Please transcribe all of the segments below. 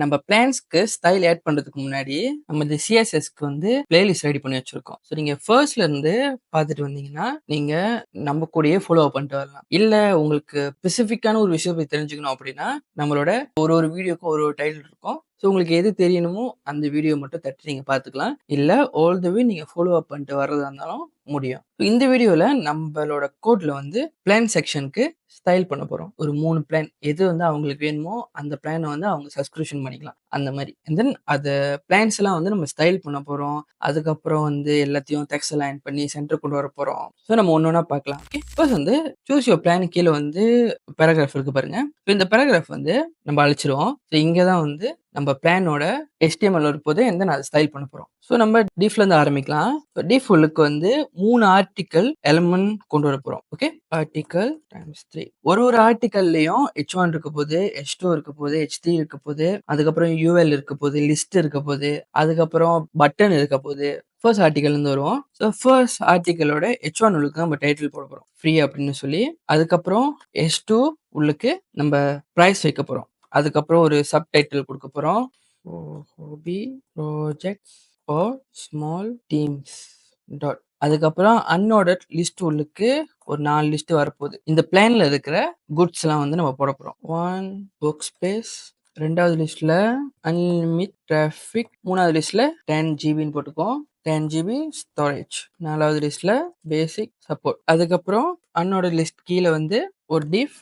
நம்ம பிளான்ஸ்க்கு style add பண்றதுக்கு முன்னாடி நம்ம இந்த சிஎஸ்எஸ்க்கு வந்து பிளேலிஸ்ட் ரெடி பண்ணி வச்சிருக்கோம். ஸோ நீங்க ஃபர்ஸ்ட்ல இருந்து பார்த்துட்டு வந்தீங்கன்னா நீங்க நம்ம கூடயே ஃபாலோ பண்ணிட்டு வரலாம். இல்ல உங்களுக்கு ஸ்பெசிஃபிக்கான ஒரு விஷயம் போய் தெரிஞ்சுக்கணும் அப்படின்னா நம்மளோட ஒரு ஒரு வீடியோக்கும் ஒரு ஒரு டைட்டில் இருக்கும். ஸோ உங்களுக்கு எது தெரியணுமோ அந்த வீடியோ மட்டும் தட்டி நீங்க பார்த்துக்கலாம். இல்ல ஆல் த வே நீங்க ஃபாலோ அப் பண்ணிட்டு வர்றதா இருந்தாலும் முடியும். இந்த வீடியோல நம்மளோட கோட்ல வந்து பிளான் செக்ஷனுக்கு ஸ்டைல் பண்ண போறோம். ஒரு 3 பிளான் எது வந்து அவங்களுக்கு வேணுமோ அந்த பிளான வந்து அவங்க சப்ஸ்கிரிப்ஷன் பண்ணிக்கலாம். அந்த மாரி. அண்ட் தென் அத பிளான்ஸ் எல்லாம் வந்து நம்ம ஸ்டைல் பண்ண போறோம். அதுக்கப்புறம் வந்து எல்லாத்தையும் டெக்ஸ்ட் எல்லாம் ஆட் பண்ணி சென்டர் கொண்டு வர போறோம். ஸோ நம்ம ஒண்ணு ஒண்ணா பார்க்கலாம். ஓகே. ஃபர்ஸ்ட் வந்து சூஸ் யுவர் பிளான் கீழ வந்து பேராகிராஃப் இருக்கு பாருங்க. ஸோ இந்த பேராகிராஃப் வந்து நம்ம அழிச்சிருவோம். ஸோ இங்க தான் வந்து நம்ம பிளானோட HTML வரும்போது அண்ட் தென் அத ஸ்டைல் பண்ண போறோம். ஸோ நம்ம டீஃப்ல இருந்து ஆரம்பிக்கலாம். டீஃப் உள்ளுக்கு வந்து 3 ஆர்டிக்கல் எலிமெண்ட் கொண்டு வர போறோம். ஓகே. Article times 3. ஒரு ஆர்டிக்கல்லயும் H1 இருக்க போது, H2 இருக்க போது, H3 இருக்க போது, அதுக்கப்புறம் UL இருக்க போது, லிஸ்ட் இருக்க போது, அதுக்கப்புறம் பட்டன் இருக்க போது. ஃபர்ஸ்ட் ஆர்டிக்கல் இருந்து வருவோம். ஸோ ஃபர்ஸ்ட் ஆர்டிக்கலோட H1 உள்ளுக்கு நம்ம டைட்டில் போட போறோம். ஃப்ரீ அப்படின்னு சொல்லி. அதுக்கப்புறம் H2 உள்ளுக்கு நம்ம பிரைஸ் வைக்க போறோம். அதுக்கப்புறம் ஒரு சப் டைட்டில் கொடுக்க போறோம். Hobby projects for small teams dot. அதுக்கப்புறம் அன்ஆர்டர்ட் லிஸ்ட் உள்ளுக்கு ஒரு 4 லிஸ்ட் வரப்போகுது. இந்த பிளான்ல இருக்கிற குட்ஸ் எல்லாம் வந்து நம்ம போட போறோம். 1 ஒர்க் ஸ்பேஸ், 2வது லிஸ்ட்ல அன்லிமிட் டிராஃபிக், 3வது லிஸ்ட்ல 10 ஜிபின்னு போட்டுக்கோம். 10 ஜிபி ஸ்டோரேஜ். 4வது லிஸ்ட்ல பேசிக் சப்போர்ட். அதுக்கப்புறம் அன்ஆர்டர்ட் லிஸ்ட் கீழே வந்து ஒரு டிஃப்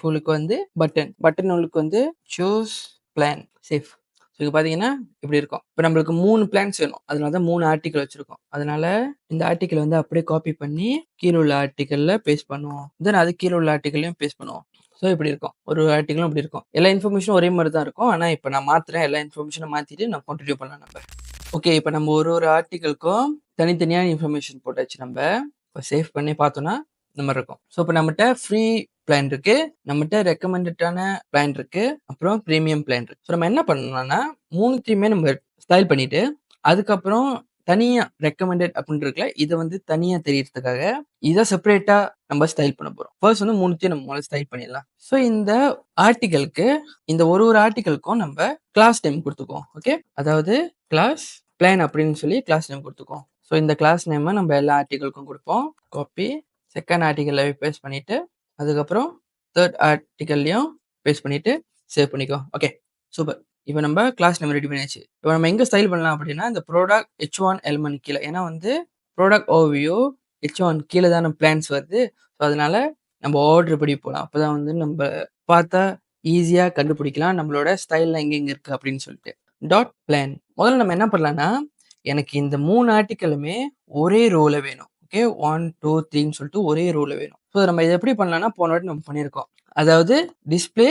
உள்ளுக்கு வந்து பட்டன் உள்ளுக்கு வந்து சூஸ் பிளான் சேஃப். ஸோ இது பார்த்தீங்கன்னா இப்படி இருக்கும். இப்போ நம்மளுக்கு 3 பிளான்ஸ் வேணும். அதனால தான் 3 ஆர்டிக்கல் வச்சிருக்கோம். அதனால இந்த ஆர்டிக்கல் வந்து அப்படியே காப்பி பண்ணி கீழே உள்ள ஆர்டிக்கல்ல பேஸ்ட் பண்ணுவோம். தென் அது கீழே உள்ள ஆர்டிக்கல்லையும் பேஸ்ட் பண்ணுவோம். ஸோ இப்படி இருக்கும். ஒரு ஆர்டிக்கலும் இப்படி இருக்கும். எல்லா இன்ஃபர்மேஷனும் ஒரே மாதிரி தான் இருக்கும். ஆனால் இப்போ நான் மாத்துறேன். எல்லா இன்ஃபர்மேஷனும் மாத்திட்டு நான் கண்டினியூ பண்ணலாம் நம்ம. ஓகே. இப்போ நம்ம ஒரு ஆர்டிக்கலுக்கும் தனித்தனியான இன்ஃபர்மேஷன் போட்டாச்சு நம்ம. இப்போ சேவ் பண்ணி பார்த்தோம்னா இந்த மாதிரி இருக்கும். ஸோ இப்போ நம்மகிட்ட ஃப்ரீ பிளான் இருக்கு, நம்மகிட்ட ரெக்கமெண்டடான பிளான் இருக்கு, அப்புறம் பிரீமியம் பிளான் இருக்கு. ஸோ நம்ம என்ன பண்ணணும்னா மூணுத்தையுமே நம்ம ஸ்டைல் பண்ணிட்டு அதுக்கப்புறம் தனியா ரெக்கமெண்டட் அப்படின்னு இருக்குல்ல, இதை வந்து தனியா தெரியறதுக்காக இதை செப்பரேட்டா நம்ம ஸ்டைல் பண்ண போறோம். ஃபர்ஸ்ட் வந்து மூணுத்தையும் நம்ம முதல்ல ஸ்டைல் பண்ணிடலாம். ஸோ இந்த ஆர்டிக்கலுக்கு இந்த ஒரு ஆர்டிக்கலுக்கும் நம்ம கிளாஸ் நேம் கொடுத்துக்குவோம். ஓகே. அதாவது கிளாஸ் பிளான் அப்படின்னு சொல்லி கிளாஸ் நேம் கொடுத்துக்குவோம். ஸோ இந்த கிளாஸ் நேமை நம்ம எல்லா ஆர்டிக்கலுக்கும் கொடுப்போம். காப்பி செகண்ட் ஆர்டிக்கல்ல பேஸ்ட் பண்ணிட்டு அதுக்கப்புறம் தேர்ட் ஆர்டிக்கல்லையும் பேஸ்ட் பண்ணிட்டு சேவ் பண்ணிக்கோ. ஓகே. சூப்பர். இப்போ நம்ம கிளாஸ் நேம் ரெடி பண்ணியாச்சு. இப்போ நம்ம எங்க ஸ்டைல் பண்ணலாம் அப்படின்னா இந்த ப்ராடக்ட் H1 எலிமெண்ட் கீழே. ஏன்னா வந்து ப்ராடக்ட் ஓவியோ H1 கீழே தானே பிளான்ஸ் வருது. ஸோ அதனால நம்ம ஆர்டர் படி போகலாம். அப்போதான் வந்து நம்ம பார்த்தா ஈஸியா கண்டுபிடிக்கலாம் நம்மளோட ஸ்டைல்லாம் எங்கெங்க இருக்கு அப்படின்னு சொல்லிட்டு. Dot plan. முதல்ல நம்ம என்ன பண்ணலாம்னா எனக்கு இந்த 3 ஆர்டிக்கலுமே ஒரே ரோல வேணும். ஓகே. 1 2 3ன்னு சொல்லிட்டு ஒரே ரோல வேணும். ஸோ நம்ம இதை எப்படி பண்ணலாம்னா போன வாட்டி நம்ம பண்ணியிருக்கோம். அதாவது டிஸ்பிளே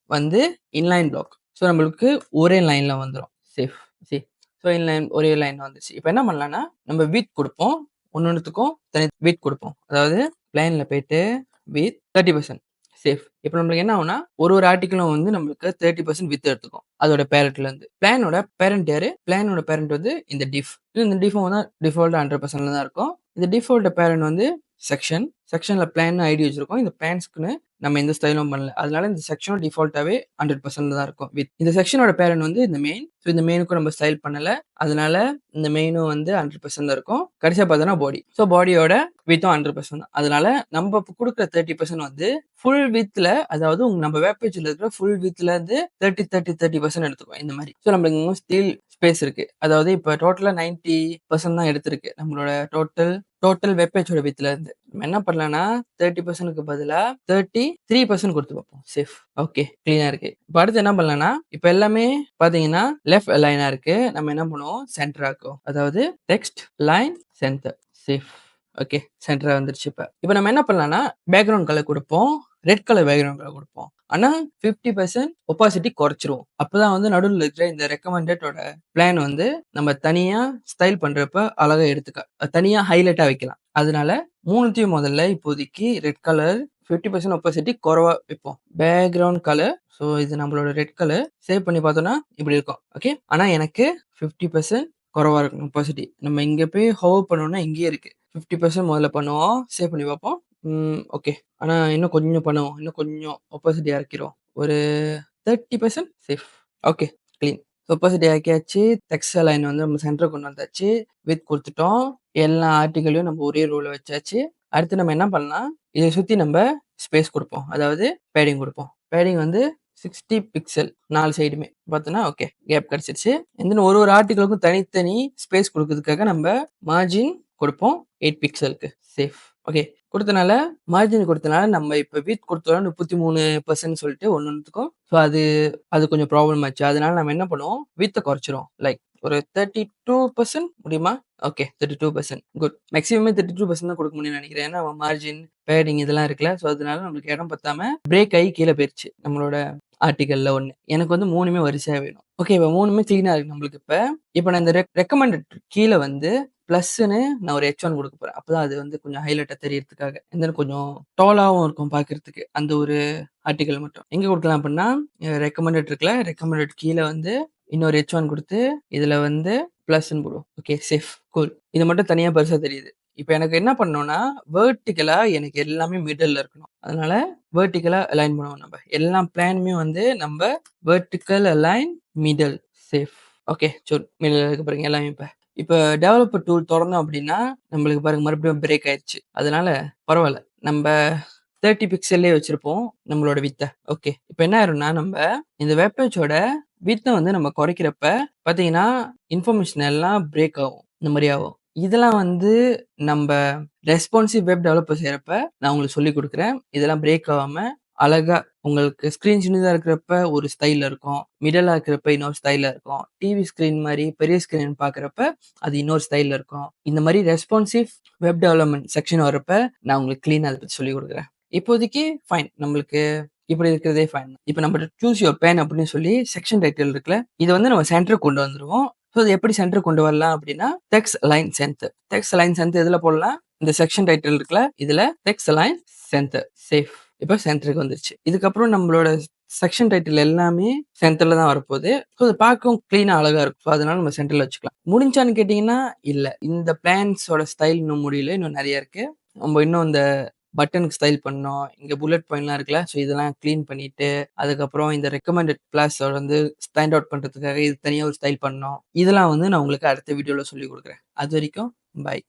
வந்து இன்லைன் பிளாக். ஸோ நம்மளுக்கு ஒரே லைன்ல வந்துடும். சேஃப். சரி. ஸோ இன்லைன் ஒரே லைன் வந்துச்சு. இப்போ என்ன பண்ணலாம்னா நம்ம வித் கொடுப்போம். ஒன்னொன்னுத்துக்கும் தனி வித் கொடுப்போம். அதாவது பிளைன்ல போயிட்டு வித் 30%. சேஃப். இப்போ நம்மளுக்கு என்ன ஆகும்னா ஒரு ஆர்டிக்கலும் வந்து நம்மளுக்கு 30% வித் எடுத்துக்கும். அதோட பேரண்ட்ல இருந்து. பிளானோட பேரண்ட் யாரு? பிளானோட பேரண்ட் வந்து இந்த டிஃப். இந்த டிஃப் வந்து டிஃபால்ட் 100%ல தான் இருக்கும். இந்த டிஃபால்ட் பேரண்ட் வந்து செக்ஷன்ல பிளான் ஐடி வச்சிருக்கோம். இந்த பிளான்ஸ்க்குன்னு நம்ம எந்த ஸ்டைலும் பண்ணல. அதனால இந்த செக்ஷனும் டிஃபால்ட்டாவே 100% தான் இருக்கும். வித் இந்த செக்ஷனோட பேரண்ட் வந்து இந்த மெயின். ஸோ இந்த மெயினுக்கும் நம்ம ஸ்டைல் பண்ணல. அதனால இந்த மெயினும் வந்து 100% தான் இருக்கும். கடைசியா பார்த்தோன்னா பாடி. ஸோ பாடியோட வித்தும் 100% தான். அதனால நம்ம கொடுக்குற 30% வந்து ஃபுல் வித்ல, அதாவது நம்ம வெப் பேஜ்ல இருக்கிற ஃபுல் வித்ல இருந்து 30% எடுத்துக்கும் இந்த மாதிரி. ஸோ நம்மளுக்கு இன்னும் ஸ்டில் ஸ்பேஸ் இருக்கு. அதாவது இப்போ டோட்டலா 90% தான் எடுத்திருக்கு நம்மளோட டோட்டல் வெப் பேஜோட வித்ல இருந்து. நம்ம என்ன பண்ணலாம்னா 30%க்கு பதிலா 33% கொடுத்து பார்ப்போம். சேஃப். ஓகே. கிளீனா இருக்கு. இப்போ அடுத்து என்ன பண்ணலாம்னா இப்போ எல்லாமே பாத்தீங்கன்னா லெஃப்ட் லைனா இருக்கு. நம்ம என்ன பண்ணுவோம் சென்டர் ஆக்கும். அதாவது text line centre. Safe. Okay. சென்டரா வந்துருச்சு. இப்போ நம்ம என்ன பண்ணலாம்னா பேக்ரவுண்ட் கலர் கொடுப்போம். ரெட் கலர் பேக்ரவுண்ட் கலர் கொடுப்போம். ஆனா 50% ஒப்பாசிட்டி குறைச்சிருவோம். அப்பதான் வந்து நடுவில் இருக்கிற இந்த ரெக்கமெண்டடோட பிளான் வந்து நம்ம தனியா ஸ்டைல் பண்றப்ப அழகா தனியா ஹைலைட்டா வைக்கலாம். அதனால மூணுத்தையும் முதல்ல இப்போதைக்கு ரெட் கலர் 50% ஒப்பாசிட்டி குறைவா வைப்போம். Background colour. ஸோ இது நம்மளோட ரெட் கலர். சேவ் பண்ணி பார்த்தோம்னா இப்படி இருக்கும். ஓகே. ஆனா எனக்கு 50% குறைவா இருக்கும் ஒப்பாசிட்டி. நம்ம இங்க போய் ஹோவர் பண்ணோம்னா இங்கேயே இருக்கு. 50% முதல்ல பண்ணுவோம். சேவ் பண்ணி பார்ப்போம். ஓகே. ஆனா இன்னும் கொஞ்சம் பண்ணுவோம். இன்னும் கொஞ்சம் ஒப்பாசிட்டி இறக்கிறோம். ஒரு 30% சேஃப். ஓகே. கிளீன். ஒப்பாசிட்டி ஆக்கியாச்சு. டெக்ஸ்ட் அலைன் வந்து நம்ம சென்டர் கொண்டு வந்தாச்சு. விட்த் குடுத்துட்டோம். எல்லா ஆர்டிகிளையும் நம்ம ஒரே ரோல வச்சாச்சு. அடுத்து நம்ம என்ன பண்ணலாம், இத சுத்தி நம்ம ஸ்பேஸ் குடுப்போம். அதாவது பேடிங் குடுப்போம். பேடிங் வந்து 60 பிக்சல் 4 சைடுமே பார்த்தோன்னா, ஓகே கேப் கிடைச்சிருச்சு. தென் ஒரு ஆர்டிகிளுக்கும் தனித்தனி ஸ்பேஸ் குடுக்கறதுக்காக நம்ம மார்ஜின் குடுப்போம் 8 பிக்சலுக்கு சேஃப். ஓகே. குடுத்தனால மார்ஜின் குடுத்தனால நம்ம இப்ப விட்த் குடுத்தோம் 33% சொல்லிட்டு ஒன்னொன்னுத்துக்கும். ஸோ அது கொஞ்சம் ப்ராப்ளம் ஆச்சு. அதனால நம்ம என்ன பண்ணுவோம், விட்த்த குறைச்சிருவோம். லைக் ஒரு 32% முடியுமா? Okay 32% good. மேக்ஸிமமே 32% தான் குடுக்க முடியும்னு நெனைக்கிறேன். ஏன்னா மார்ஜின், பேடிங் இதெல்லாம் இருக்குல்ல. ஸோ அதனால நம்மளுக்கு இடம் பத்தாம பிரேக் ஆகி கீழ போயிருச்சு. நம்மளோட ஆர்டிகல்ல ஒண்ணு. எனக்கு வந்து 3மே வரிசையா வேணும். ஓகே இப்ப 3மே கிளீனா இருக்கு நம்மளுக்கு இப்ப. இப்ப நான் இந்த ரெக்கமெண்டட் கீழ வந்து பிளஸ்ன்னு நான் ஒரு H1 குடுக்க போறேன். அப்பதான் அது வந்து கொஞ்சம் ஹைலைட்டா தெரியறதுக்காக. தென் கொஞ்சம் டாலாவும் இருக்கும் பார்க்கறதுக்கு. அந்த ஒரு ஆர்டிகிள் மட்டும். எங்க குடுக்கலாம் அப்டின்னா, ரெக்கமெண்டட் இருக்குல்ல, ரெக்கமெண்டட் கீழ வந்து இன்னொரு H1 குடுத்து, இதுல வந்து பிளஸ்ன்னு போடுவோம். Okay safe. கூல். இது மட்டும் தனியா பெருசா தெரியுது. இப்ப எனக்கு என்ன பண்ணணும்னா, வெர்டிகலா எனக்கு எல்லாமே மிடில்ல இருக்கணும். அதனால வெர்டிகலா அலைன் பண்ணுவோம் நம்ம. எல்லா பிளானுமே வந்து நம்ம vertical align middle safe. Okay மிடில்ல இருக்கு பாருங்க எல்லாமே இப்ப. இப்ப டெவலப்பர் டூல் தொறந்தோம் அப்டின்னா, நம்மளுக்கு பாருங்க மறுபடியும் பிரேக் ஆயிருச்சு. அதனால பரவால்ல. நம்ப 30 பிக்சல்லயே வச்சிருப்போம் நம்மளோட வித்த. ஓகே. இப்ப என்ன ஆயிரும்னா, நம்ப இந்த வெப் பேஜோட வித்த வந்து நம்ம குறைக்கிறப்ப பார்த்தீங்கன்னா, இன்ஃபர்மேஷன் எல்லாம் பிரேக் ஆகும். இந்த மாரி ஆகும். இதெல்லாம் வந்து நம்ப ரெஸ்பான்சிவ் வெப் டெவலப்பர் செய்றப்ப நான் உங்களுக்கு சொல்லிக் குடுக்குறேன். இதெல்லாம் பிரேக் ஆகாம அழகா உங்களுக்கு ஸ்க்ரீன் சின்னதா இருக்கிறப்ப ஒரு ஸ்டைல்ல இருக்கும். மிடிலா இருக்கிறப்ப இன்னொரு ஸ்டைல்ல இருக்கும். டிவி ஸ்க்ரீன் மாரி பெரிய ஸ்க்ரீன் பார்க்குறப்ப அது இன்னொரு ஸ்டைல்ல இருக்கும். இந்த மாரி ரெஸ்பான்சிவ் வெப் டெவலப்மென்ட் செக்ஷன் வரப்ப நான் உங்களுக்கு கிளீனா அத பத்தி சொல்லிக் குடுக்குறேன். இப்போதைக்கு ஃபைன். நம்மளுக்கு இப்படி இருக்கிறதே ஃபைன். இப்ப நம்ம சூஸ் யுவர் பேன் அப்படின்னு சொல்லி செக்ஷன் டைட்டில் இருக்குல்ல, இத வந்து நம்ம சென்டருக்கு கொண்டு வந்துருவோம். ஸோ இது எப்படி சென்டருக்கு கொண்டு வரலாம் அப்படின்னா, text align center. Text align center எதுல போடலாம்? இந்த செக்ஷன் டைட்டில் இருக்குல்ல, இதுல டெக்ஸ்ட் அலைன் சென்டர். சேஃப். இப்ப சென்டருக்கு வந்துருச்சு. இதுக்கப்புறம் நம்மளோட செக்ஷன் டைட்டில் எல்லாமே சென்டர்ல தான் வரப்போகுது. ஸோ அது பார்க்கவும் கிளீனா அழகா இருக்கும். ஸோ அதனால நம்ம சென்டர்ல வச்சுக்கலாம். முடிஞ்சான்னு கேட்டீங்கன்னா, இல்ல. இந்த பிளான்ஸோட ஸ்டைல் இன்னும் முடியல. இன்னும் நெறைய இருக்கு. நம்ம இன்னும் இந்த பட்டனுக்கு ஸ்டைல் பண்ணோம். இங்க புல்லட் பாயிண்ட்லாம் இருக்குல்ல. ஸோ இதெல்லாம் கிளீன் பண்ணிட்டு, அதுக்கப்புறம் இந்த ரெக்கமெண்டட் கிளாஸ வந்து ஸ்டாண்ட் அவுட் பண்றதுக்காக இது தனியா ஒரு ஸ்டைல் பண்ணோம். இதெல்லாம் வந்து நான் உங்களுக்கு அடுத்த வீடியோல சொல்லிக் குடுக்குறேன். அதுவரைக்கும் பாய்.